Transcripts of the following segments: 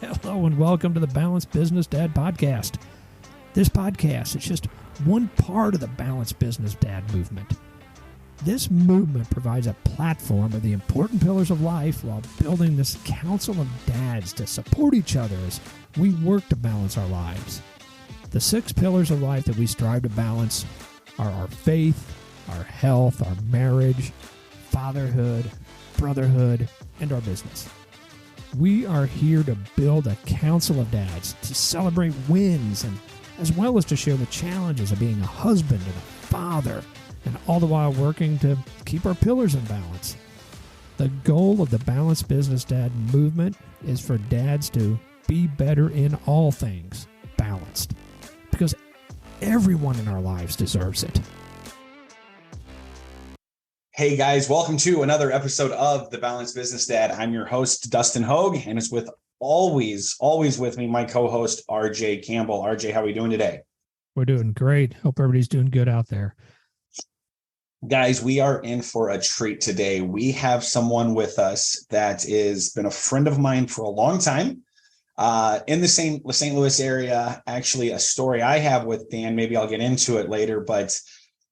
Hello and welcome to the Balanced Business Dad podcast. This podcast is just one part of the Balanced Business Dad movement. This movement provides a platform of the important pillars of life while building this council of dads to support each other as we work to balance our lives. The 6 pillars of life that we strive to balance are our faith, our health, our marriage, fatherhood, brotherhood, and our business. We are here to build a council of dads to celebrate wins and as well as to share the challenges of being a husband and a father, and all the while working to keep our pillars in balance. The goal of the Balanced Business Dad movement is for dads to be better in all things, balanced, because everyone in our lives deserves it. Hey guys, welcome to another episode of The Balanced Business Dad. I'm your host, Dustin Hogue, and it's with always with me, my co-host, RJ Campbell. RJ, how are we doing today? We're doing great. Hope everybody's doing good out there. Guys, we are in for a treat today. We have someone with us that has been a friend of mine for a long time in the St. Louis area. Actually, a story I have with Dan, maybe I'll get into it later, but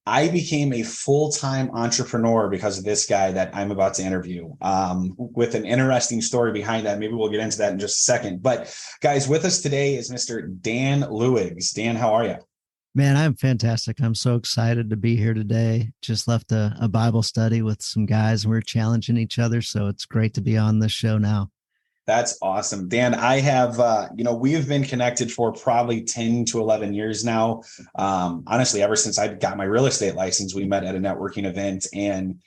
I became a full-time entrepreneur because of this guy that I'm about to interview, with an interesting story behind that. Maybe we'll get into that in just a second. But guys, with us today is Mr. Dan Luigs. Dan, how are you? Man, I'm fantastic. I'm so excited to be here today. Just left a Bible study with some guys. We're challenging each other. So it's great to be on this show now. That's awesome. Dan, I have, we have been connected for probably 10 to 11 years now. Honestly, ever since I got my real estate license, we met at a networking event, and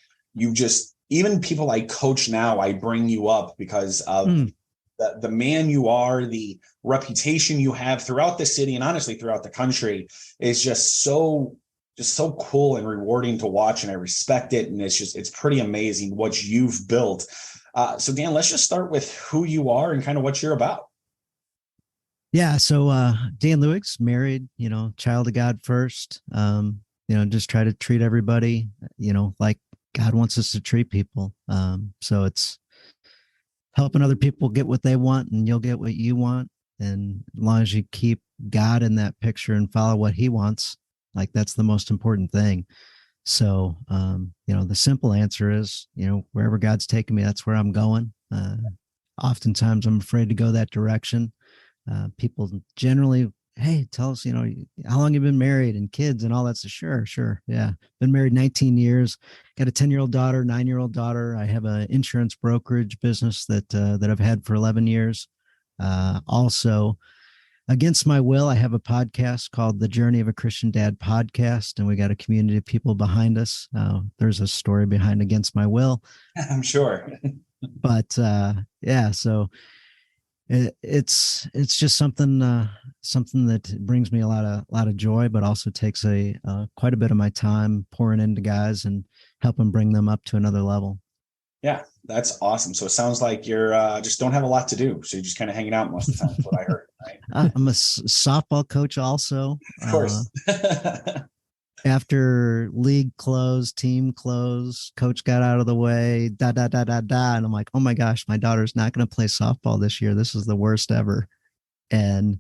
even people I coach now, I bring you up because of the man you are, the reputation you have throughout the city and honestly throughout the country is just so cool and rewarding to watch. And I respect it. And it's pretty amazing what you've built. So Dan, let's just start with who you are and kind of what you're about. Yeah. So, Dan Luigs, married, child of God first, just try to treat everybody, like God wants us to treat people. So it's helping other people get what they want and you'll get what you want. And as long as you keep God in that picture and follow what he wants, like that's the most important thing. So, the simple answer is, wherever God's taking me, that's where I'm going. Oftentimes I'm afraid to go that direction. People generally, hey, tell us, how long you've been married and kids and all that. So sure. Yeah. Been married 19 years, got a 10-year-old daughter, 9-year-old daughter. I have an insurance brokerage business that I've had for 11 years. Also, against my will, I have a podcast called The Journey of a Christian Dad podcast, and we got a community of people behind us. There's a story behind Against My Will. I'm sure. But so it's just something that brings me a lot of joy, but also takes quite a bit of my time pouring into guys and helping bring them up to another level. Yeah, that's awesome. So it sounds like you're just don't have a lot to do. So you're just kind of hanging out most of the time. That's what I heard. Right? I'm a softball coach also. Of course. After league closed, team closed, coach got out of the way, And I'm like, oh my gosh, my daughter's not going to play softball this year. This is the worst ever. And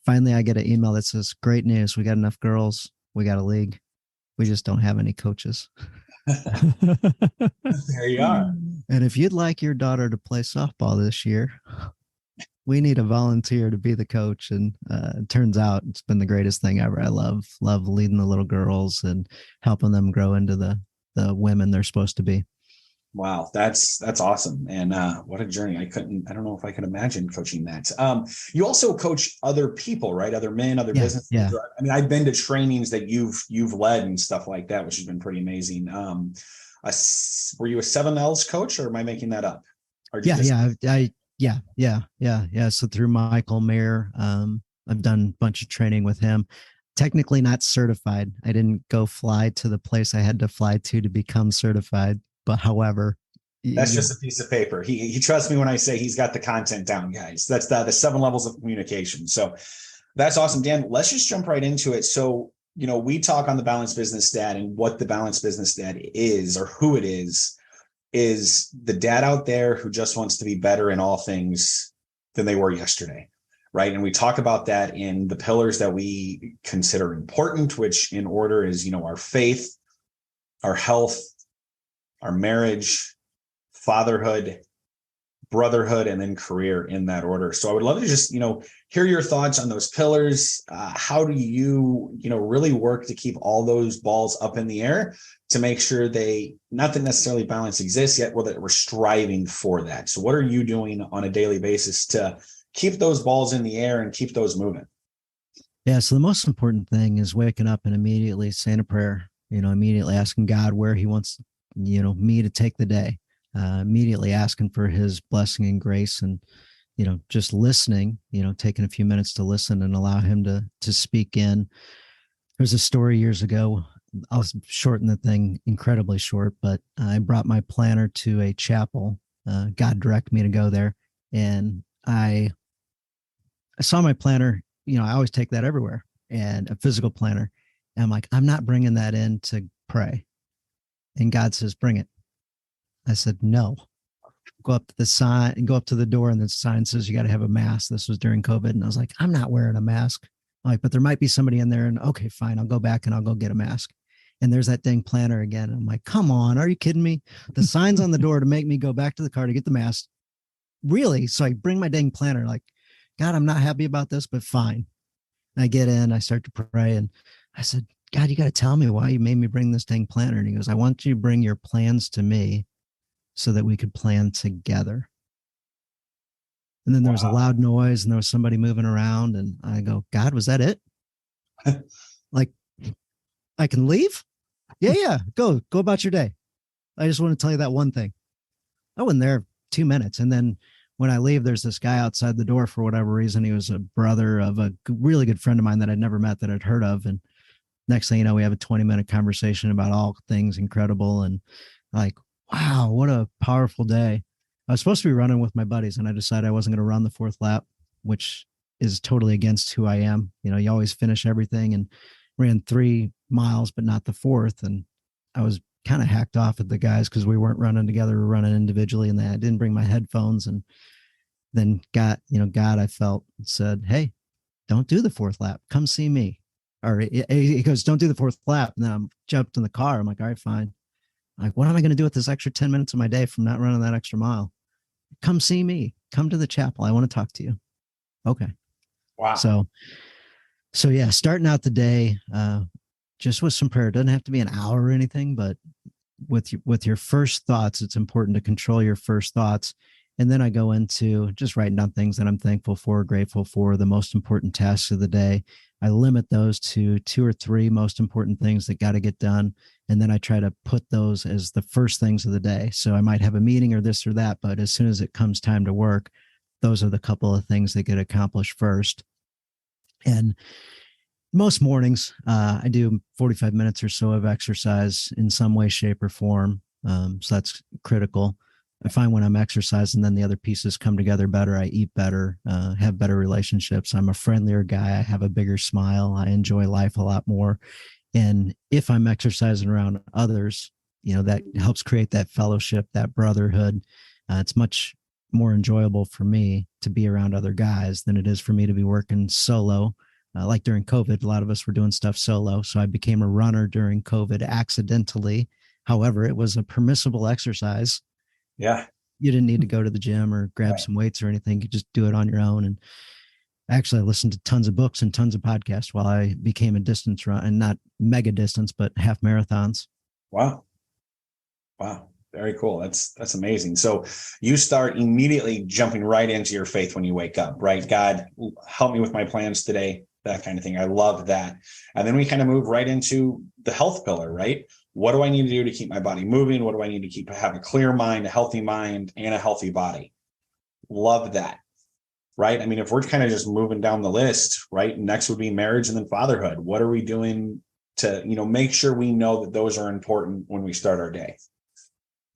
finally I get an email that says, great news. We got enough girls. We got a league. We just don't have any coaches. There you are. And if you'd like your daughter to play softball this year, we need a volunteer to be the coach. And it turns out it's been the greatest thing ever. I love leading the little girls and helping them grow into the women they're supposed to be. Wow, that's awesome. And what a journey. I don't know if I could imagine coaching that. You also coach other people, right? Other men, other business. Yeah. I mean, I've been to trainings that you've led and stuff like that, which has been pretty amazing. Were you a 7Ls coach, or am I making that up? Yeah. So through Michael Mayer, I've done a bunch of training with him. Technically not certified. I didn't go fly to the place I had to fly to become certified. But however, that's just a piece of paper. He trusts me when I say he's got the content down, guys. That's the 7 levels of communication. So that's awesome. Dan, let's just jump right into it. So, we talk on the Balanced Business Dad, and what the Balanced Business Dad is, or who it is the dad out there who just wants to be better in all things than they were yesterday. Right. And we talk about that in the pillars that we consider important, which in order is, you know, our faith, our health, our marriage, fatherhood, brotherhood, and then career, in that order. So I would love to just, you know, hear your thoughts on those pillars. How do you, you know, really work to keep all those balls up in the air to make sure they, not that necessarily balance exists yet, well, that we're striving for that. So what are you doing on a daily basis to keep those balls in the air and keep those moving? Yeah. So the most important thing is waking up and immediately saying a prayer, you know, immediately asking God where he wants, you know, me to take the day, immediately asking for his blessing and grace, and, you know, just listening, you know, taking a few minutes to listen and allow him to speak in. There's a story years ago. I'll shorten the thing incredibly short, but I brought my planner to a chapel. God directed me to go there, and I saw my planner. You know, I always take that everywhere, and a physical planner. And I'm like, I'm not bringing that in to pray. And God says, bring it. I said, no. Go up to the sign and go up to the door, and the sign says you got to have a mask. This was during COVID. And I was like, I'm not wearing a mask. I'm like, but there might be somebody in there, and okay, fine. I'll go back and I'll go get a mask. And there's that dang planner again. I'm like, come on, are you kidding me? The sign's on the door to make me go back to the car to get the mask. Really? So I bring my dang planner, like, God, I'm not happy about this, but fine. And I get in, I start to pray, and I said, God, you got to tell me why you made me bring this dang planner. And he goes, I want you to bring your plans to me so that we could plan together. And then there was a loud noise, and there was somebody moving around, and I go, God, was that it? Like, I can leave? Yeah. Go about your day. I just want to tell you that one thing. I wasn't there 2 minutes. And then when I leave, there's this guy outside the door for whatever reason. He was a brother of a really good friend of mine that I'd never met, that I'd heard of. And next thing you know, we have a 20-minute conversation about all things incredible. And like, wow, what a powerful day. I was supposed to be running with my buddies, and I decided I wasn't going to run the fourth lap, which is totally against who I am. You know, you always finish everything, and ran 3 miles, but not the fourth. And I was kind of hacked off at the guys because we weren't running together, we were running individually, and I didn't bring my headphones. And then God, I felt said, hey, don't do the fourth lap. Come see me. Or he goes, don't do the fourth lap. And then I'm jumped in the car. I'm like, all right, fine. I'm like, what am I going to do with this extra 10 minutes of my day from not running that extra mile? Come see me. Come to the chapel. I want to talk to you. Okay. Wow. So yeah, starting out the day, just with some prayer. It doesn't have to be an hour or anything, but with your first thoughts, it's important to control your first thoughts. And then I go into just writing down things that I'm thankful for, grateful for, the most important tasks of the day. I limit those to 2 or 3 most important things that got to get done. And then I try to put those as the first things of the day. So I might have a meeting or this or that, but as soon as it comes time to work, those are the couple of things that get accomplished first. And most mornings, I do 45 minutes or so of exercise in some way, shape, or form. So that's critical. I find when I'm exercising, then the other pieces come together better. I eat better, have better relationships. I'm a friendlier guy. I have a bigger smile. I enjoy life a lot more. And if I'm exercising around others, you know, that helps create that fellowship, that brotherhood. It's much more enjoyable for me to be around other guys than it is for me to be working solo. Like during COVID, a lot of us were doing stuff solo. So I became a runner during COVID accidentally. However, it was a permissible exercise. Yeah. You didn't need to go to the gym or grab some weights or anything. You could just do it on your own. And actually, I listened to tons of books and tons of podcasts while I became a distance run, and not mega distance, but half marathons. Wow. Very cool. That's amazing. So you start immediately jumping right into your faith when you wake up, right? God, help me with my plans today, that kind of thing. I love that. And then we kind of move right into the health pillar, right? What do I need to do to keep my body moving? What do I need to have a clear mind, a healthy mind, and a healthy body? Love that. Right. I mean, if we're kind of just moving down the list, right, next would be marriage and then fatherhood. What are we doing to, you know, make sure we know that those are important when we start our day?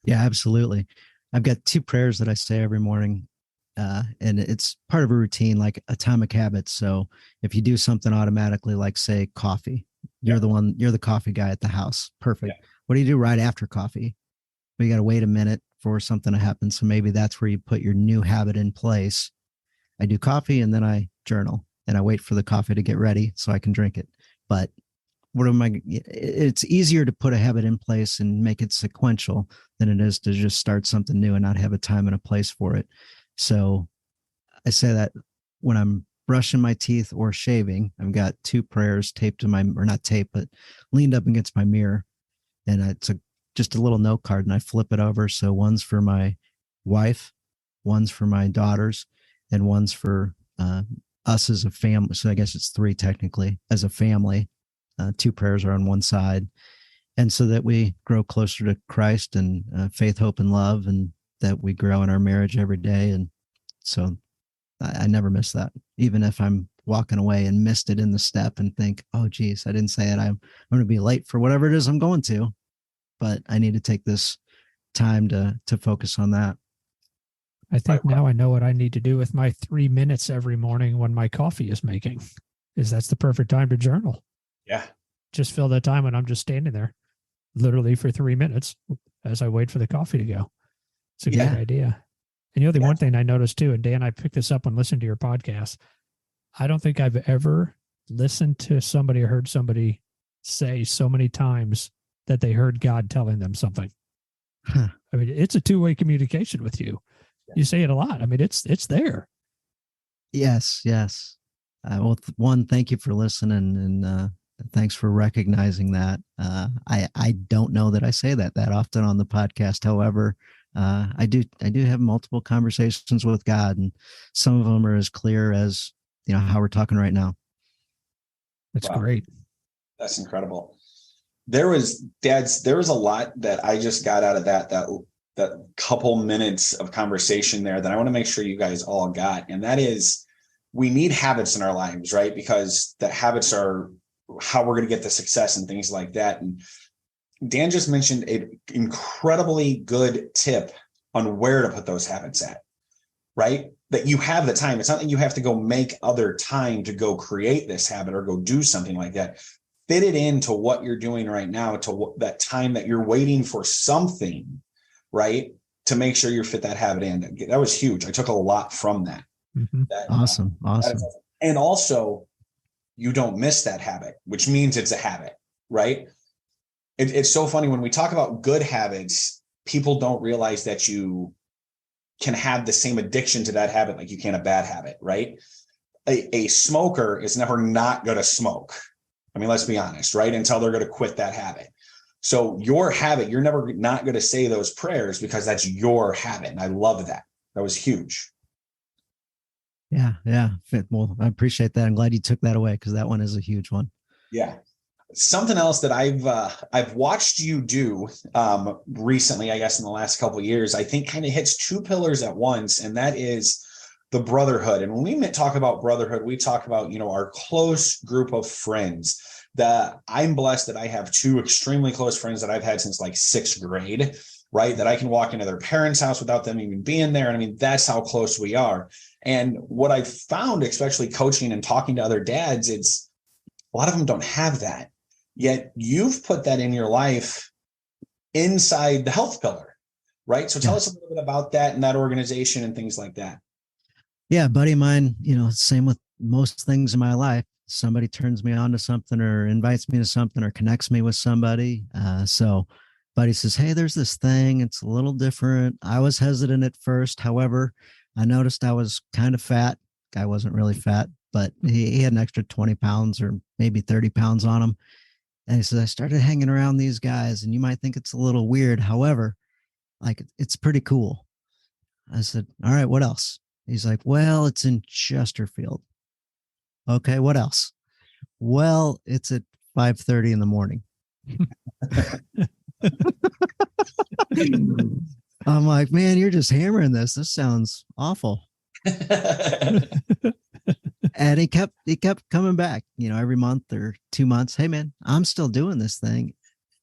Yeah, absolutely. I've got 2 prayers that I say every morning. And it's part of a routine, like atomic habits. So if you do something automatically, like say coffee, you're the coffee guy at the house. Perfect. Yeah. What do you do right after coffee? Well, you got to wait a minute for something to happen. So maybe that's where you put your new habit in place. I do coffee and then I journal and I wait for the coffee to get ready so I can drink it. But it's easier to put a habit in place and make it sequential than it is to just start something new and not have a time and a place for it. So I say that when I'm brushing my teeth or shaving, I've got 2 prayers taped to my, or not taped, but leaned up against my mirror. And it's just a little note card and I flip it over. So one's for my wife, one's for my daughters, and one's for us as a family. So I guess it's 3 technically as a family. 2 prayers are on one side. And so that we grow closer to Christ and faith, hope, and love, and that we grow in our marriage every day. And so I never miss that, even if I'm walking away and missed it in the step and think, oh, geez, I didn't say it. I'm going to be late for whatever it is I'm going to, but I need to take this time to focus on that. I think now I know what I need to do with my 3 minutes every morning when my coffee is making, is that's the perfect time to journal. Yeah. Just fill that time when I'm just standing there literally for 3 minutes as I wait for the coffee to go. It's a good idea. And the one thing I noticed too, and Dan, I picked this up when listening to your podcast. I don't think I've ever listened to somebody or heard somebody say so many times that they heard God telling them something. Huh. I mean, it's a 2-way communication with you. You say it a lot. I mean, it's there. Yes. Well, one, thank you for listening, and thanks for recognizing that. I don't know that I say that often on the podcast. However, I do have multiple conversations with God, and some of them are as clear as how we're talking right now. That's great. That's incredible. There was a lot that I just got out of that couple minutes of conversation there that I want to make sure you guys all got. And that is, we need habits in our lives, right? Because the habits are how we're going to get the success and things like that. And Dan just mentioned an incredibly good tip on where to put those habits at, right? That you have the time. It's not that you have to go make other time to go create this habit or go do something like that. Fit it into what you're doing right now, to that time that you're waiting for something, right? To make sure you fit that habit in. That was huge. I took a lot from that. Mm-hmm. Awesome. And also, you don't miss that habit, which means it's a habit, right? It's so funny when we talk about good habits, people don't realize that you can have the same addiction to that habit like you can a bad habit, right? A smoker is never not going to smoke. I mean, let's be honest, right? Until they're going to quit that habit. So your habit, you're never not going to say those prayers because that's your habit. And I love that. That was huge. Yeah. Well, I appreciate that. I'm glad you took that away because that one is a huge one. Yeah. Something else that I've watched you do recently, I guess in the last couple of years, I think kind of hits 2 pillars at once, and that is the brotherhood. And when we talk about brotherhood, we talk about our close group of friends. That I'm blessed that I have 2 extremely close friends that I've had since like 6th grade, right? That I can walk into their parents' house without them even being there. And I mean, that's how close we are. And what I've found, especially coaching and talking to other dads, it's a lot of them don't have that. Yet you've put that in your life inside the health pillar, right? So tell us a little bit about that and that organization and things like that. Yeah, buddy of mine, same with most things in my life. Somebody turns me on to something or invites me to something or connects me with somebody. So buddy says, hey, there's this thing. It's a little different. I was hesitant at first. However, I noticed I was kind of fat. Guy wasn't really fat, but he had an extra 20 pounds or maybe 30 pounds on him. And he says, I started hanging around these guys and you might think it's a little weird. However, like it's pretty cool. I said, all right, what else? He's like, well, it's in Chesterfield. Okay, what else? Well, it's at 5:30 in the morning. I'm like, man, you're just hammering this. This sounds awful. And he kept coming back, every month or 2 months. Hey man, I'm still doing this thing.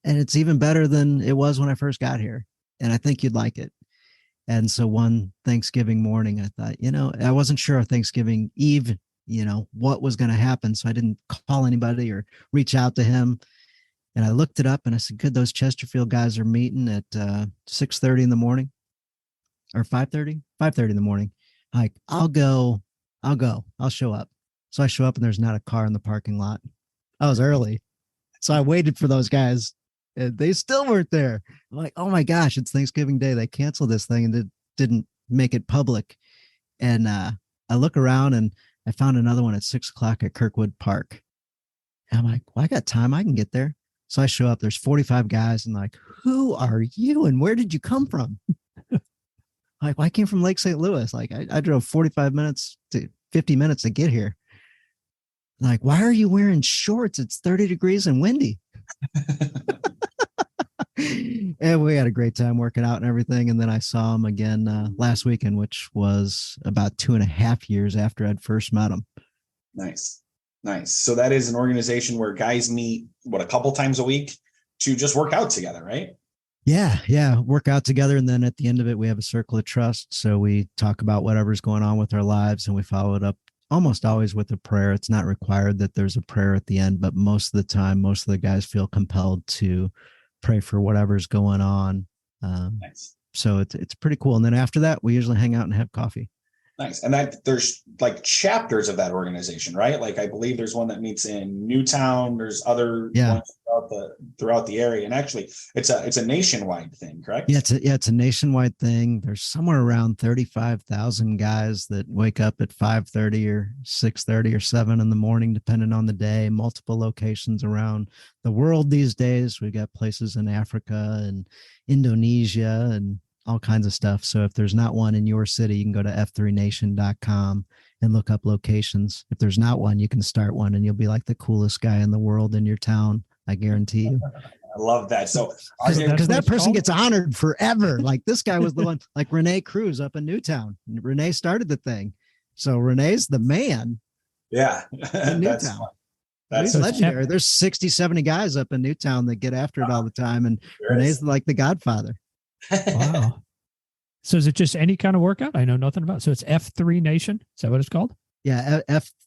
And it's even better than it was when I first got here. And I think you'd like it. And so one Thanksgiving morning, I thought, I wasn't sure of Thanksgiving Eve, what was going to happen. So I didn't call anybody or reach out to him. And I looked it up and I said, good, those Chesterfield guys are meeting at 6:30 in the morning or 5:30 in the morning. Like, I'll go I'll go. I'll show up. So I show up and there's not a car in the parking lot. I was early. So I waited for those guys and they still weren't there. I'm like, oh my gosh, it's Thanksgiving Day. They canceled this thing and didn't make it public. And I look around and I found another one at 6 o'clock at Kirkwood Park. And I'm like, well, I got time. I can get there. So I show up. There's 45 guys and like, who are you and where did you come from? Like, well, I came from Lake St. Louis. Like I drove 45 minutes to 50 minutes to get here. Like, why are you wearing shorts? It's 30 degrees and windy. And we had a great time working out and everything. And then I saw him again last weekend, which was about 2.5 years after I'd first met him. Nice. So that is an organization where guys meet, a couple times a week to just work out together, right? Yeah. Work out together. And then at the end of it, we have a circle of trust. So we talk about whatever's going on with our lives and we follow it up almost always with a prayer. It's not required that there's a prayer at the end, but most of the time, most of the guys feel compelled to pray for whatever's going on. Nice. So it's pretty cool. And then after that, we usually hang out and have coffee. Nice. And that there's like chapters of that organization, right? Like I believe there's one that meets in Newtown. There's other ones throughout the area. And actually it's a nationwide thing, correct? Yeah, it's a nationwide thing. There's somewhere around 35,000 guys that wake up at 5:30 or 6:30 or 7 in the morning, depending on the day, multiple locations around the world these days. We've got places in Africa and Indonesia and all kinds of stuff. So if there's not one in your city, you can go to f3nation.com and look up locations. If there's not one, you can start one and you'll be like the coolest guy in the world in your town. I guarantee you. I love that. So because that person gets honored forever. Like this guy was the one, like Renee Cruz up in Newtown. Renee started the thing. So Renee's the man. Yeah. In Newtown. That's legendary. There's 60, 70 guys up in Newtown that get after it all the time. And Renee's like the godfather. Wow. So is it just any kind of workout? I know nothing about it. So it's F3 Nation. Is that what it's called? Yeah.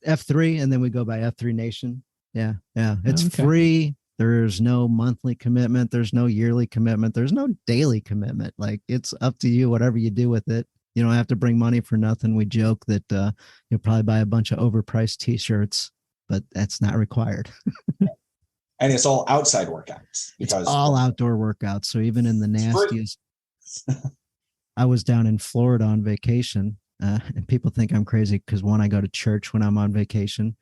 F3. And then we go by F3 Nation. Yeah. It's free. There's no monthly commitment. There's no yearly commitment. There's no daily commitment. Like it's up to you, whatever you do with it. You don't have to bring money for nothing. We joke that you'll probably buy a bunch of overpriced t-shirts, but that's not required. And it's all outside workouts. It's all outdoor workouts. So even in the nastiest, I was down in Florida on vacation and people think I'm crazy because one, I go to church when I'm on vacation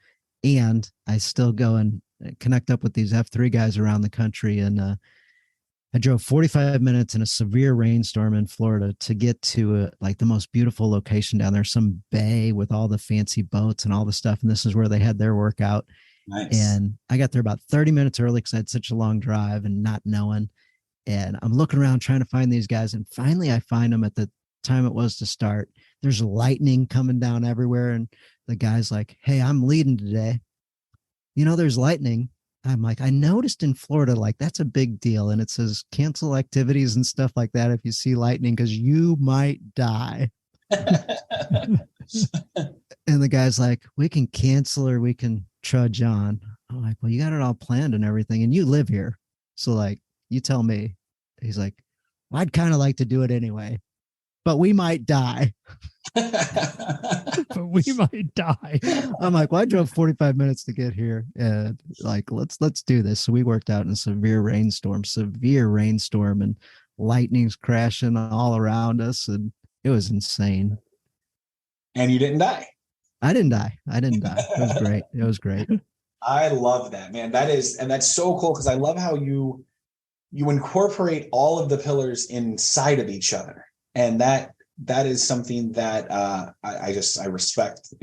and I still go and connect up with these F3 guys around the country. And I drove 45 minutes in a severe rainstorm in Florida to get to like the most beautiful location down there, some bay with all the fancy boats and all the stuff. And this is where they had their workout. Nice. And I got there about 30 minutes early because I had such a long drive and not knowing. And I'm looking around trying to find these guys. And finally I find them at the time it was to start. There's lightning coming down everywhere. And the guy's like, hey, I'm leading today. There's lightning. I'm like, I noticed in Florida, like that's a big deal. And it says cancel activities and stuff like that if you see lightning, because you might die. And the guy's like, we can cancel or we can trudge on. I'm like, well, you got it all planned and everything. And you live here. So like, you tell me. He's like, well, I'd kind of like to do it anyway, but we might die. But we might die. I'm like, well, I drove 45 minutes to get here and like, let's do this. So we worked out in a severe rainstorm and lightning's crashing all around us. And it was insane. And you didn't die. I didn't die. It was great. I love that, man. That's so cool. Cause I love how you incorporate all of the pillars inside of each other. And that is something that I respect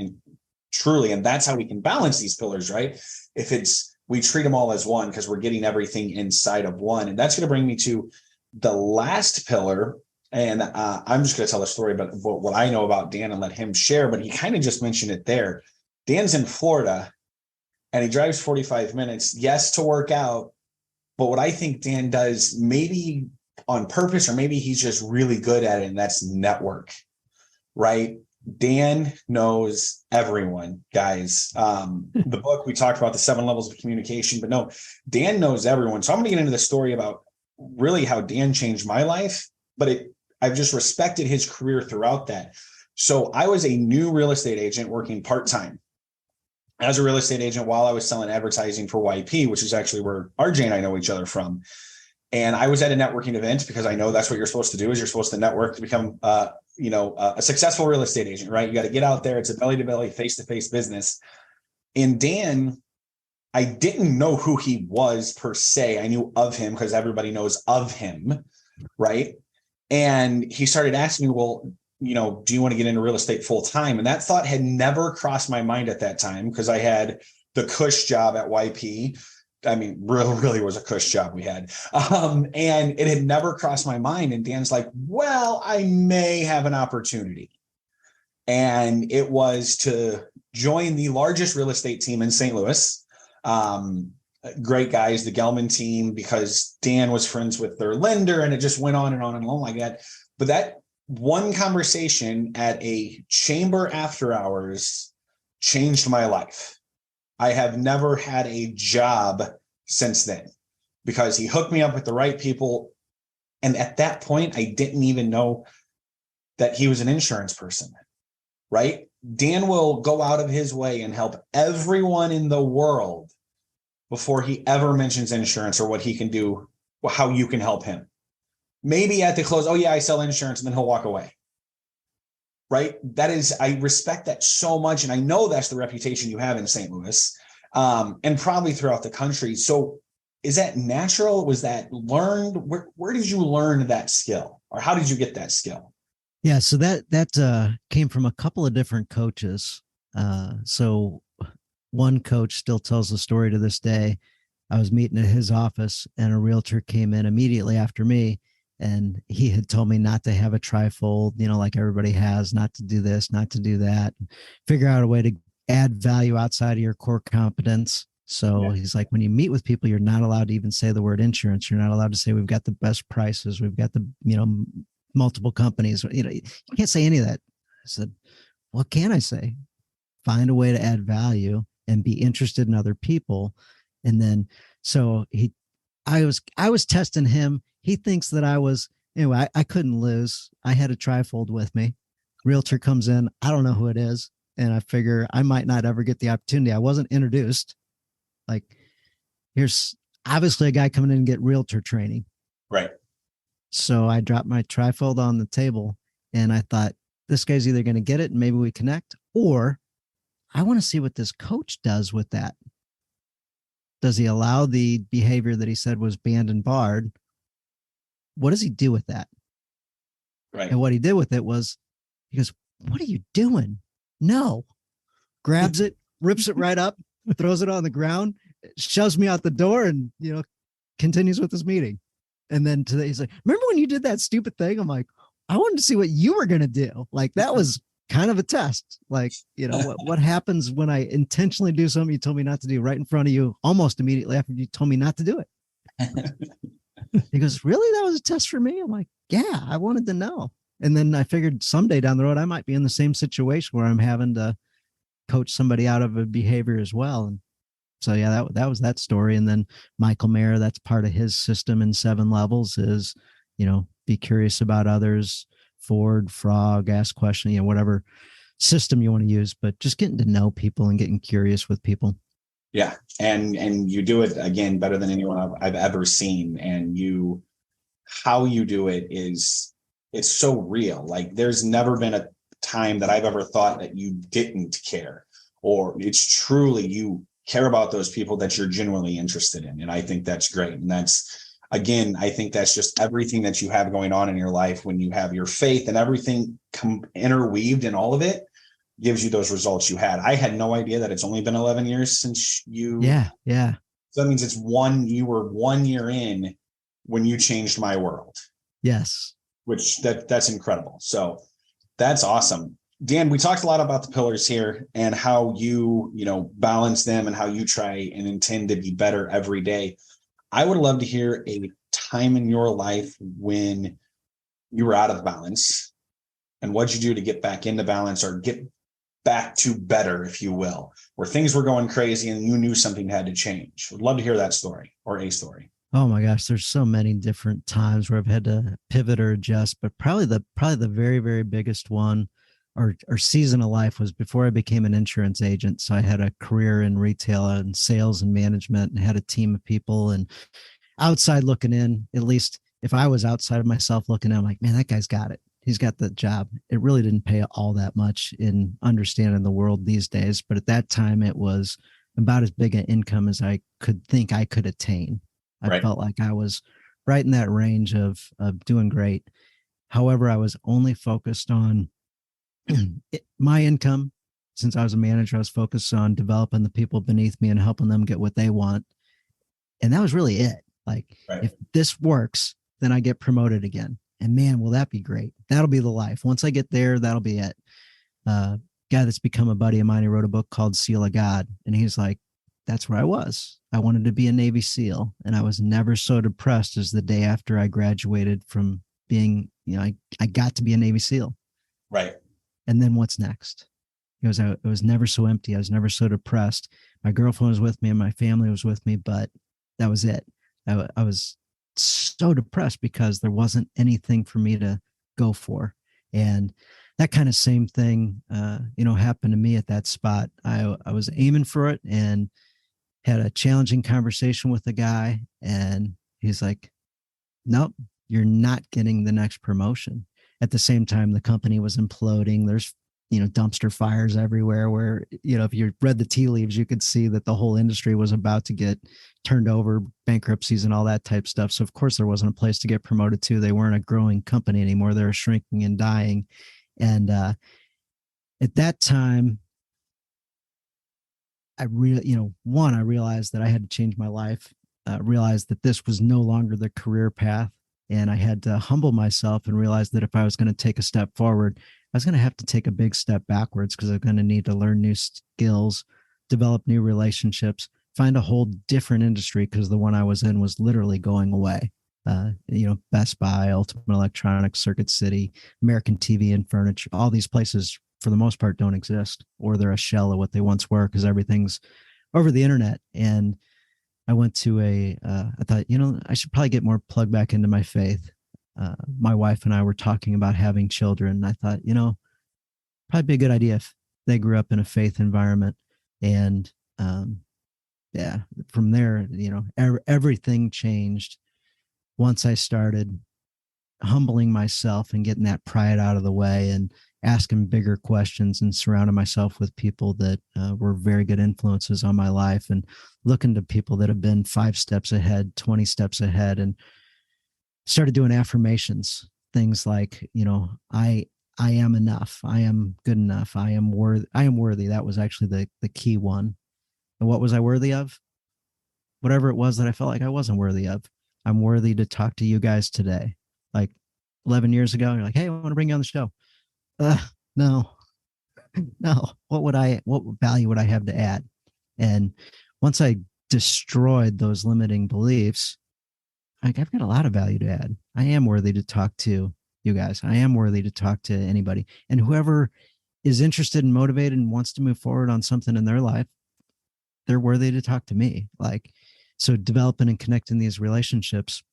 truly. And that's how we can balance these pillars, right? We treat them all as one because we're getting everything inside of one. And that's going to bring me to the last pillar. And I'm just going to tell a story about what I know about Dan and let him share, but he kind of just mentioned it there. Dan's in Florida and he drives 45 minutes, yes, to work out. But what I think Dan does, maybe on purpose, or maybe he's just really good at it, and that's network, right? Dan knows everyone, guys. The book, we talked about the 7 levels of communication, but no, Dan knows everyone. So I'm going to get into the story about really how Dan changed my life, but I've just respected his career throughout that. So I was a new real estate agent working part-time as a real estate agent while I was selling advertising for YP, which is actually where RJ and I know each other from. And I was at a networking event because I know that's what you're supposed to do, is you're supposed to network to become, a successful real estate agent, right? You got to get out there. It's a belly to belly, face to face business. And Dan, I didn't know who he was per se. I knew of him because everybody knows of him, right? And he started asking me, well, do you want to get into real estate full time? And that thought had never crossed my mind at that time because I had the cush job at YP. I mean, really was a cush job we had. And it had never crossed my mind. And Dan's like, well, I may have an opportunity. And it was to join the largest real estate team in St. Louis. Great guys, the Gelman team, because Dan was friends with their lender, and it just went on and on and on like that. But that one conversation at a chamber after hours changed my life. I have never had a job since then because he hooked me up with the right people. And at that point, I didn't even know that he was an insurance person, right? Dan will go out of his way and help everyone in the world before he ever mentions insurance or what he can do, how you can help him. Maybe at the close, oh yeah, I sell insurance, and then he'll walk away. Right? That is, I respect that so much. And I know that's the reputation you have in St. Louis, and probably throughout the country. So is that natural? Was that learned? Where did you learn that skill, or how did you get that skill? Yeah. So that came from a couple of different coaches. So one coach still tells the story to this day. I was meeting at his office and a realtor came in immediately after me, and he had told me not to have a trifold, like everybody has, not to do this, not to do that, figure out a way to add value outside of your core competence. So he's like, when you meet with people, you're not allowed to even say the word insurance. You're not allowed to say we've got the best prices. We've got the, multiple companies. You can't say any of that. I said, what can I say? Find a way to add value and be interested in other people. And then, so I was testing him. He thinks that anyway, I couldn't lose. I had a trifold with me. Realtor comes in. I don't know who it is. And I figure I might not ever get the opportunity. I wasn't introduced. Like, here's obviously a guy coming in and get realtor training. Right. So I dropped my trifold on the table and I thought, this guy's either going to get it and maybe we connect, or I want to see what this coach does with that. Does he allow the behavior that he said was banned and barred? What does he do with that? Right. And what he did with it was, he goes, what are you doing? No. Grabs it, rips it right up, throws it on the ground, shoves me out the door, and, continues with his meeting. And then today he's like, remember when you did that stupid thing? I'm like, I wanted to see what you were going to do. Like, that was kind of a test. Like, what happens when I intentionally do something you told me not to do right in front of you almost immediately after you told me not to do it? He goes, really? That was a test for me? I'm like, yeah, I wanted to know. And then I figured someday down the road, I might be in the same situation where I'm having to coach somebody out of a behavior as well. And so, yeah, that was that story. And then Michael Mayer, that's part of his system in 7 levels is, be curious about others, Ford, Frog, ask questions, whatever system you want to use, but just getting to know people and getting curious with people. Yeah. And you do it again better than anyone I've ever seen. And how you do it it's so real. Like, there's never been a time that I've ever thought that you didn't care, or it's truly, you care about those people that you're genuinely interested in. And I think that's great. And that's, again, I think that's just everything that you have going on in your life when you have your faith and everything interweaved in all of it gives you those results you had. I had no idea that it's only been 11 years since you. Yeah. So that means you were 1 year in when you changed my world. Yes. Which that's incredible. So that's awesome. Dan, we talked a lot about the pillars here and how you balance them and how you try and intend to be better every day. I would love to hear a time in your life when you were out of balance and what'd you do to get back into balance or get back to better, if you will, where things were going crazy and you knew something had to change. Would love to hear that story or a story. Oh my gosh, there's so many different times where I've had to pivot or adjust, but probably the very, very biggest one or season of life was before I became an insurance agent. So I had a career in retail and sales and management and had a team of people, and outside looking in, at least if I was outside of myself looking in, I'm like, man, that guy's got it. He's got the job. It really didn't pay all that much in understanding the world these days. But at that time, it was about as big an income as I could think I could attain. I felt like I was right in that range of doing great. However, I was only focused on my income. Since I was a manager, I was focused on developing the people beneath me and helping them get what they want. And that was really it. Like, if this works, then I get promoted again. And man, will that be great. That'll be the life. Once I get there, that'll be it. Guy that's become a buddy of mine, he wrote a book called Seal of God. And he's like, that's where I was. I wanted to be a Navy SEAL. And I was never so depressed as the day after I graduated from being, I got to be a Navy SEAL. Right. And then what's next? It was never so empty. I was never so depressed. My girlfriend was with me and my family was with me, but that was it. I was so depressed because there wasn't anything for me to go for. And that kind of same thing, happened to me at that spot. I was aiming for it and had a challenging conversation with the guy. And he's like, nope, you're not getting the next promotion. At the same time, the company was imploding. There's, dumpster fires everywhere where, if you read the tea leaves, you could see that the whole industry was about to get turned over, bankruptcies and all that type stuff. So of course there wasn't a place to get promoted to. They weren't a growing company anymore. They were shrinking and dying. And at that time, I realized that I had to change my life, realized that this was no longer the career path. And I had to humble myself and realize that if I was going to take a step forward, I was going to have to take a big step backwards because I'm going to need to learn new skills, develop new relationships, find a whole different industry because the one I was in was literally going away. Best Buy, Ultimate Electronics, Circuit City, American TV and Furniture, all these places for the most part don't exist, or they're a shell of what they once were because everything's over the internet. And I went to I thought, I should probably get more plugged back into my faith. My wife and I were talking about having children. And I thought, probably be a good idea if they grew up in a faith environment. And from there, everything changed once I started humbling myself and getting that pride out of the way and asking bigger questions and surrounding myself with people that were very good influences on my life and looking to people that have been 5 steps ahead, 20 steps ahead, and started doing affirmations, things like, I am enough. I am good enough. I am worthy. That was actually the key one. And what was I worthy of? Whatever it was that I felt like I wasn't worthy of. I'm worthy to talk to you guys today. Like 11 years ago, you're like, hey, I want to bring you on the show. No. What value would I have to add? And once I destroyed those limiting beliefs, I've got a lot of value to add. I am worthy to talk to you guys. I am worthy to talk to anybody. And whoever is interested and motivated and wants to move forward on something in their life, they're worthy to talk to me. So developing and connecting these relationships.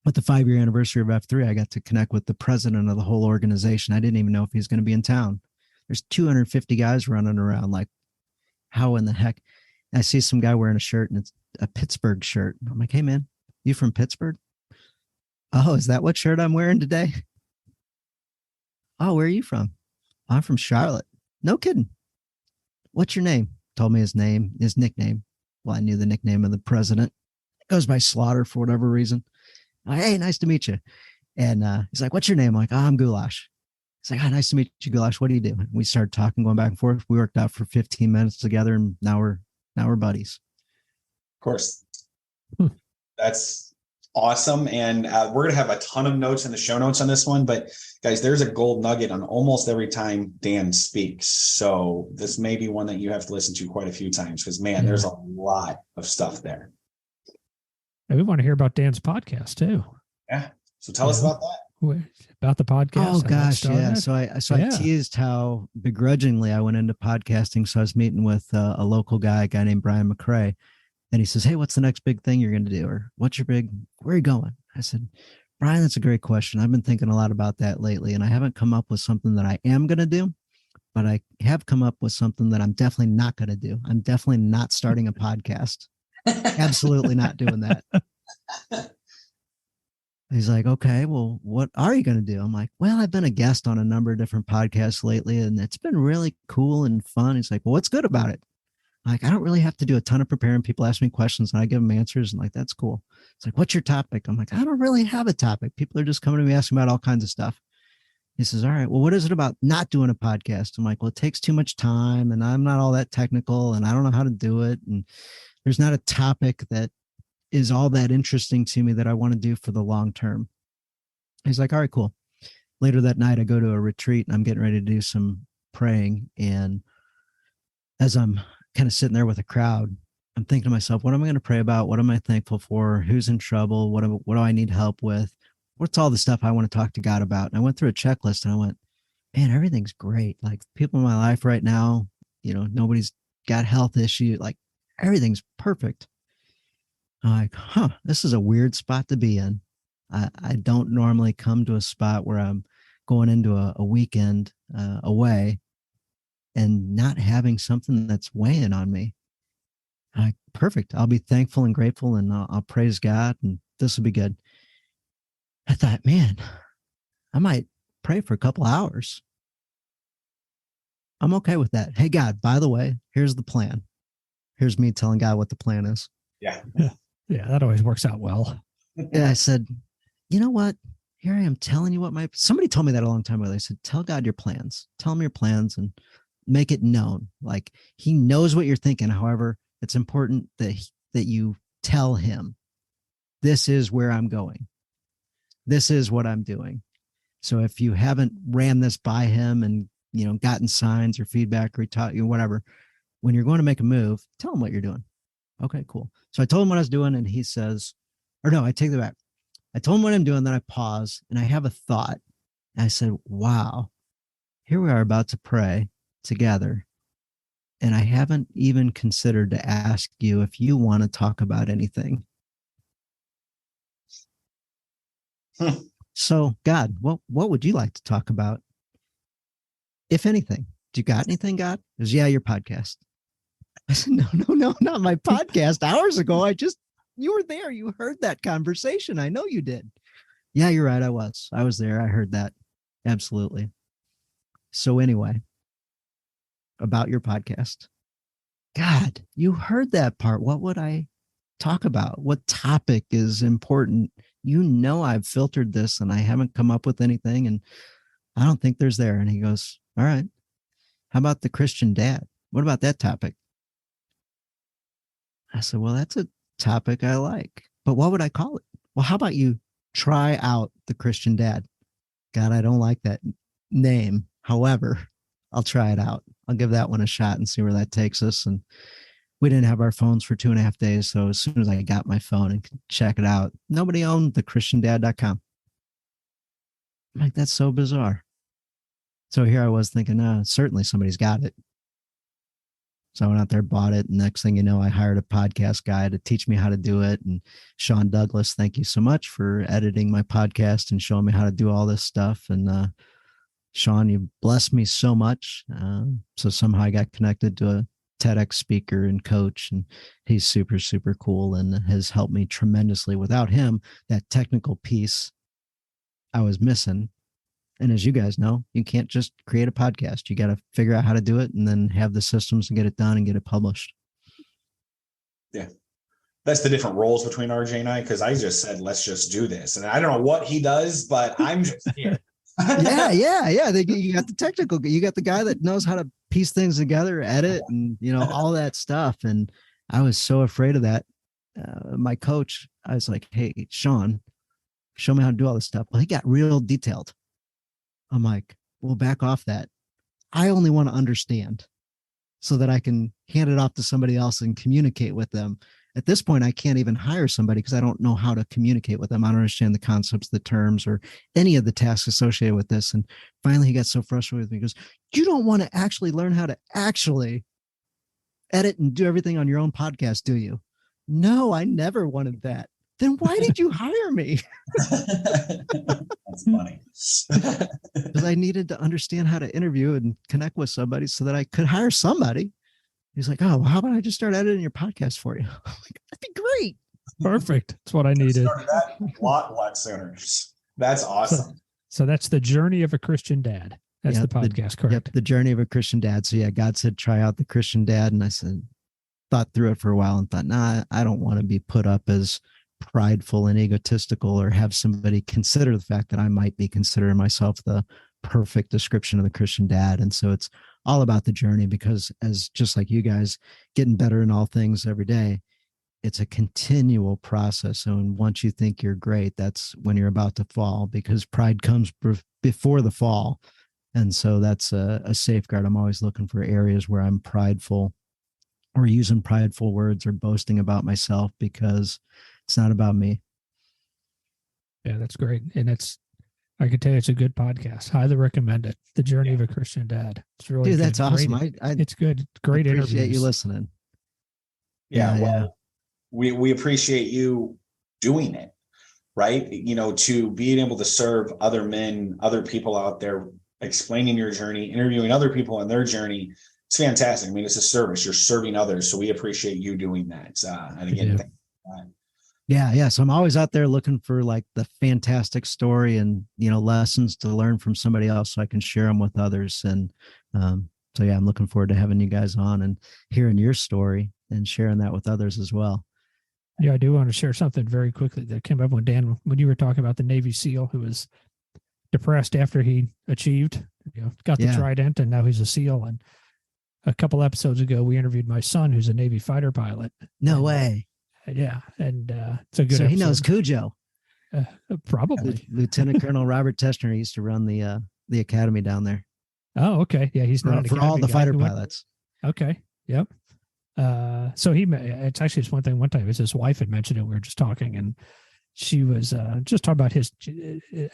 With the 5-year anniversary of F3, I got to connect with the president of the whole organization. I didn't even know if he's going to be in town. There's 250 guys running around. Like, how in the heck? And I see some guy wearing a shirt and it's a Pittsburgh shirt. I'm like, hey man, you from Pittsburgh? Oh, is that what shirt I'm wearing today? Oh, where are you from? I'm from Charlotte. No kidding. What's your name? Told me his nickname. Well, I knew the nickname of the president. It goes by Slaughter for whatever reason. Hey, nice to meet you. And he's like, what's your name? I'm like, I'm Goulash. He's like, nice to meet you, Goulash. What do you do? And we started talking, going back and forth. We worked out for 15 minutes together, and now we're buddies. Of course. That's awesome. And we're going to have a ton of notes in the show notes on this one. But guys, there's a gold nugget on almost every time Dan speaks. So this may be one that you have to listen to quite a few times because, man, there's a lot of stuff there. And we want to hear about Dan's podcast too. Yeah. So tell us about that. About the podcast. Oh gosh. Yeah. So I teased how begrudgingly I went into podcasting. So I was meeting with a local guy named Brian McCrae, and he says, hey, what's the next big thing you're going to do? Or where are you going? I said, Brian, that's a great question. I've been thinking a lot about that lately, and I haven't come up with something that I am going to do. but I have come up with something that I'm definitely not going to do. I'm definitely not starting a podcast. Absolutely not doing that. He's like, okay, well, what are you going to do? I'm like, well, I've been a guest on a number of different podcasts lately, and it's been really cool and fun. He's like, well, what's good about it? I'm like, I don't really have to do a ton of preparing. People ask me questions and I give them answers, and like, that's cool. It's like, what's your topic? I'm like, I don't really have a topic. People are just coming to me asking about all kinds of stuff. He says, all right, well, what is it about not doing a podcast? I'm like, well, it takes too much time and I'm not all that technical and I don't know how to do it. And there's not a topic that is all that interesting to me that I want to do for the long term. He's like, all right, cool. Later that night, I go to a retreat and I'm getting ready to do some praying. And as I'm kind of sitting there with a crowd, I'm thinking to myself, what am I going to pray about? What am I thankful for? Who's in trouble? What do I need help with? What's all the stuff I want to talk to God about? And I went through a checklist and I went, man, everything's great. Like people in my life right now, nobody's got health issues. Like everything's perfect. I'm like, this is a weird spot to be in. I don't normally come to a spot where I'm going into a weekend away and not having something that's weighing on me. I'm like, perfect. I'll be thankful and grateful and I'll praise God and this will be good. I thought, man, I might pray for a couple hours. I'm okay with that. Hey, God, by the way, here's the plan. Here's me telling God what the plan is. Yeah. Yeah, that always works out well. Yeah, I said, you know what? Here I am telling you what somebody told me that a long time ago. They said, tell God your plans. Tell him your plans and make it known. Like he knows what you're thinking. However, it's important that you tell him, this is where I'm going. This is what I'm doing. So if you haven't ran this by him and, gotten signs or feedback or he taught you whatever, when you're going to make a move, tell him what you're doing. Okay, cool. So I told him what I was doing and he says, or no, I take that back. I told him what I'm doing. Then I pause and I have a thought. And I said, wow, here we are about to pray together. And I haven't even considered to ask you if you want to talk about anything. So, God, what would you like to talk about? If anything, do you got anything, God? He goes, yeah, your podcast. I said, no, not my podcast. Hours ago, you were there. You heard that conversation. I know you did. Yeah, you're right. I was there. I heard that. Absolutely. So anyway, about your podcast. God, you heard that part. What would I talk about? What topic is important? I've filtered this and I haven't come up with anything and I don't think there's there. And he goes, all right, how about the Christian dad? What about that topic? I said, well, that's a topic I like, but what would I call it? Well, how about you try out the Christian dad? God, I don't like that name. However, I'll try it out. I'll give that one a shot and see where that takes us. And we didn't have our phones for 2.5 days. So as soon as I got my phone and could check it out, nobody owned the christiandad.com. I'm like, that's so bizarre. So here I was thinking, certainly somebody's got it. So I went out there, bought it. And next thing you know, I hired a podcast guy to teach me how to do it. And Sean Douglas, thank you so much for editing my podcast and showing me how to do all this stuff. And Sean, you blessed me so much. So somehow I got connected to a TEDx speaker and coach, and he's super, super cool and has helped me tremendously. Without him, that technical piece I was missing. And as you guys know, you can't just create a podcast. You got to figure out how to do it and then have the systems to get it done and get it published. Yeah. That's the different roles between RJ and I, because I just said, let's just do this. And I don't know what he does, but I'm just here. Yeah. You got the technical, you got the guy that knows how to piece things together, edit, and all that stuff. And I was so afraid of that. My coach, I was like, hey, Sean, show me how to do all this stuff. Well, he got real detailed. I'm like, well, back off that. I only want to understand so that I can hand it off to somebody else and communicate with them. At this point, I can't even hire somebody because I don't know how to communicate with them. I don't understand the concepts, the terms, or any of the tasks associated with this. And finally, he got so frustrated with me. He goes, you don't want to actually learn how to actually edit and do everything on your own podcast, do you? No, I never wanted that. then why did you hire me? That's funny. Because I needed to understand how to interview and connect with somebody so that I could hire somebody. He's like, oh, well, how about I just start editing your podcast for you? I'm like, that'd be great. Perfect. That's what I needed. Started that a lot sooner. That's awesome. So that's the journey of a Christian dad. That's the podcast, correct? Yep, the journey of a Christian dad. So yeah, God said, try out the Christian dad. And I said, thought through it for a while and thought, nah, I don't want to be put up as prideful and egotistical or have somebody consider the fact that I might be considering myself the perfect description of the Christian dad. And so it's all about the journey, because as just like you guys getting better in all things every day, it's a continual process. So once you think you're great, that's when you're about to fall, because pride comes before the fall. And so that's a safeguard. I'm always looking for areas where I'm prideful or using prideful words or boasting about myself, because it's not about me. Yeah, that's great. And I can tell you it's a good podcast. Highly recommend it. The Journey of a Christian Dad. It's really Dude, good. that's awesome. It's good. Great appreciate interviews. you listening. Yeah. We appreciate you doing it, right? To being able to serve other men, other people out there, explaining your journey, interviewing other people on their journey. It's fantastic. I mean, it's a service. You're serving others. So we appreciate you doing that. And again, thank you. Yeah. So I'm always out there looking for like the fantastic story and, lessons to learn from somebody else so I can share them with others. And so, yeah, I'm looking forward to having you guys on and hearing your story and sharing that with others as well. Yeah, I do want to share something very quickly that came up when you were talking about the Navy SEAL who was depressed after he achieved, got the trident, and now he's a SEAL. And a couple episodes ago, we interviewed my son, who's a Navy fighter pilot. No way. Yeah, and it's a good. So episode. he knows Cujo. Probably. Lieutenant Colonel Robert Testner used to run the academy down there. Oh, okay. Yeah, he's not for all the fighter pilots. Okay. Yep. So it's actually one thing. One time, his wife had mentioned it. We were just talking, and she was just talking about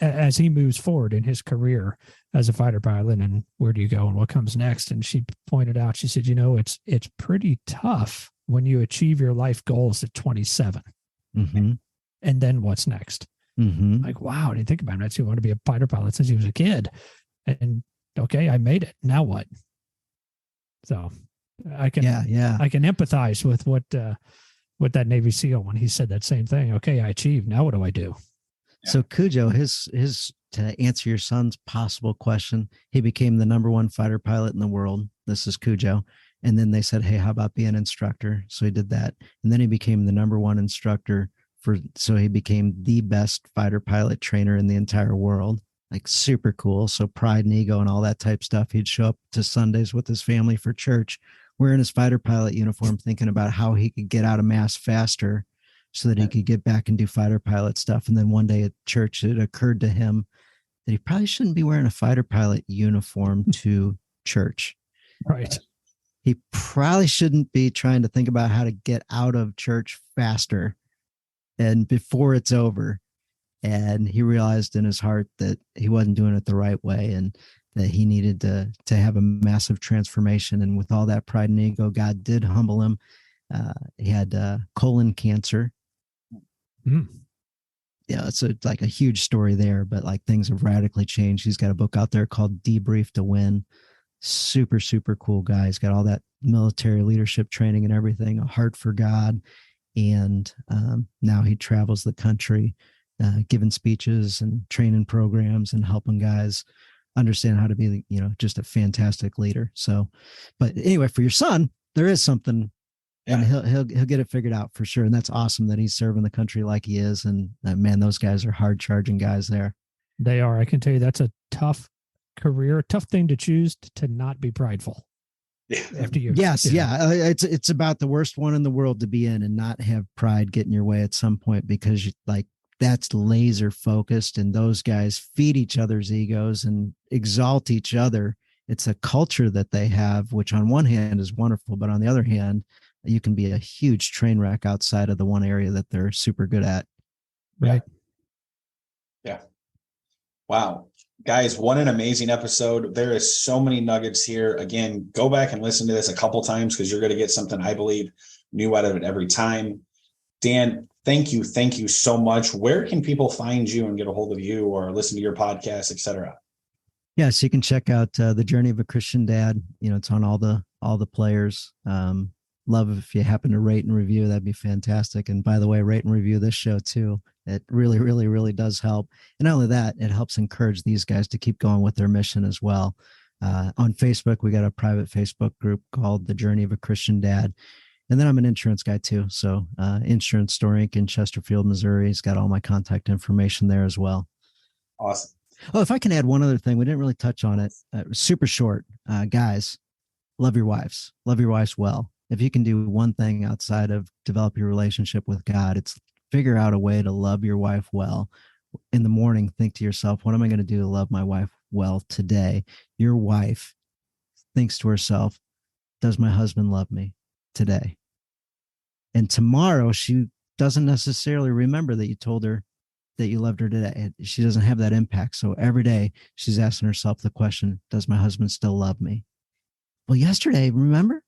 as he moves forward in his career as a fighter pilot, and where do you go and what comes next. And she pointed out, she said, it's pretty tough when you achieve your life goals at 27. Mm-hmm. And then what's next? Mm-hmm. Like, wow, I didn't think about it. He wanted to be a fighter pilot since he was a kid. And okay, I made it. Now what? So I can empathize with what that Navy SEAL when he said that same thing. Okay, I achieved. Now what do I do? So Cujo, his to answer your son's possible question, he became the #1 fighter pilot in the world. This is Cujo. And then they said, hey, how about being an instructor? So he did that. And then he became the #1 instructor so he became the best fighter pilot trainer in the entire world. Like super cool. So pride and ego and all that type stuff. He'd show up to Sundays with his family for church, wearing his fighter pilot uniform, thinking about how he could get out of mass faster so that he could get back and do fighter pilot stuff. And then one day at church, it occurred to him that he probably shouldn't be wearing a fighter pilot uniform to church. Right. He probably shouldn't be trying to think about how to get out of church faster and before it's over. And he realized in his heart that he wasn't doing it the right way and that he needed to have a massive transformation. And with all that pride and ego, God did humble him. He had colon cancer. Mm. Yeah, it's like a huge story there, but like things have radically changed. He's got a book out there called Debrief to Win. Super, super cool guy. He's got all that military leadership training and everything, a heart for God. And now he travels the country giving speeches and training programs and helping guys understand how to be, just a fantastic leader. So, but anyway, for your son, there is something, and he'll get it figured out for sure. And that's awesome that he's serving the country like he is. And man, those guys are hard charging guys there. They are. I can tell you that's a tough career, tough thing to choose to not be prideful. After you, it's about the worst one in the world to be in and not have pride get in your way at some point, because that's laser focused, and those guys feed each other's egos and exalt each other. It's a culture that they have, which on one hand is wonderful, but on the other hand, you can be a huge train wreck outside of the one area that they're super good at. Right. Yeah. Wow. Guys, what an amazing episode. There is so many nuggets here. Again, go back and listen to this a couple times because you're going to get something, I believe, new out of it every time. Dan, Thank you so much. Where can people find you and get a hold of you or listen to your podcast, etc.? Yeah, so you can check out The Journey of a Christian Dad. It's on all the players. Love if you happen to rate and review, that'd be fantastic. And by the way, rate and review this show too. It really, really, really does help. And not only that, it helps encourage these guys to keep going with their mission as well. On Facebook, we got a private Facebook group called The Journey of a Christian Dad. And then I'm an insurance guy too. So Insurance Store Inc. in Chesterfield, Missouri has got all my contact information there as well. Awesome. Oh, if I can add one other thing, we didn't really touch on it. Super short. Guys, love your wives. Love your wives well. If you can do one thing outside of develop your relationship with God, it's figure out a way to love your wife well. In the morning, think to yourself, what am I going to do to love my wife well today? Your wife thinks to herself, does my husband love me today? And tomorrow, she doesn't necessarily remember that you told her that you loved her today. She doesn't have that impact. So every day she's asking herself the question, does my husband still love me? Well, yesterday, remember?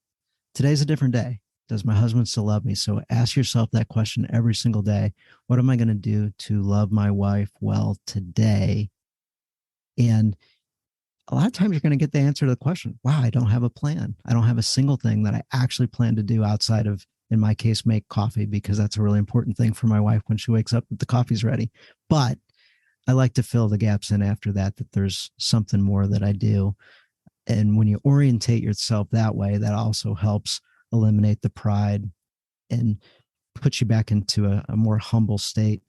Today's a different day. Does my husband still love me? So ask yourself that question every single day. What am I going to do to love my wife well today? And a lot of times you're going to get the answer to the question, wow, I don't have a plan. I don't have a single thing that I actually plan to do outside of, in my case, make coffee, because that's a really important thing for my wife when she wakes up that the coffee's ready. But I like to fill the gaps in after that there's something more that I do. And when you orientate yourself that way, that also helps eliminate the pride and put you back into a more humble state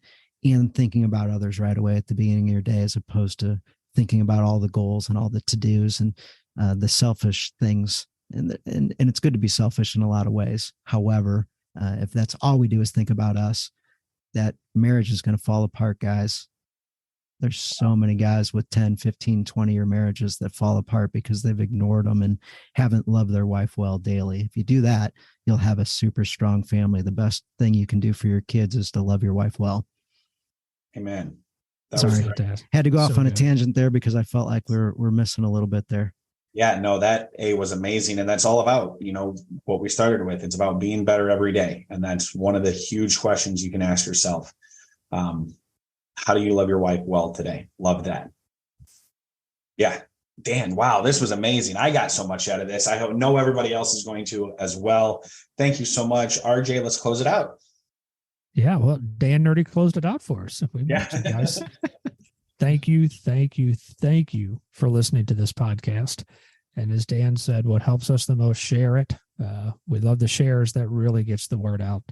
and thinking about others right away at the beginning of your day, as opposed to thinking about all the goals and all the to-dos and the selfish things. And it's good to be selfish in a lot of ways. However, if that's all we do is think about us, that marriage is going to fall apart, guys. There's so many guys with 10, 15, 20-year marriages that fall apart because they've ignored them and haven't loved their wife well daily. If you do that, you'll have a super strong family. The best thing you can do for your kids is to love your wife well. Amen. Sorry, had to go off on a tangent there because I felt like we're missing a little bit there. Yeah, no, that was amazing. And that's all about, what we started with. It's about being better every day. And that's one of the huge questions you can ask yourself. How do you love your wife well today? Love that. Yeah. Dan, wow, this was amazing. I got so much out of this. I know everybody else is going to as well. Thank you so much. RJ, let's close it out. Yeah, well, Dan Nerdy closed it out for us. Guys. Thank you for listening to this podcast. And as Dan said, what helps us the most, share it. We love the shares. That really gets the word out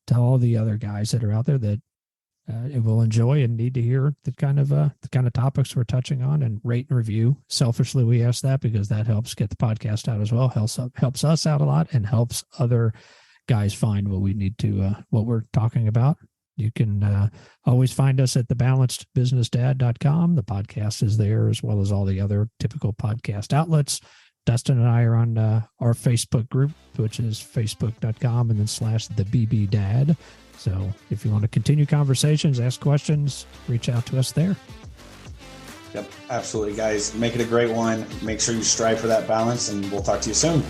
to all the other guys that are out there that it will enjoy and need to hear the kind of topics we're touching on. And rate and review. Selfishly, we ask that because that helps get the podcast out as well. Helps us out a lot and helps other guys find what we need to what we're talking about. You can always find us at thebalancedbusinessdad.com. The podcast is there, as well as all the other typical podcast outlets. Dustin and I are on our Facebook group, which is facebook.com and then /thebbdad. So if you want to continue conversations, ask questions, reach out to us there. Yep, absolutely, guys. Make it a great one. Make sure you strive for that balance, and we'll talk to you soon.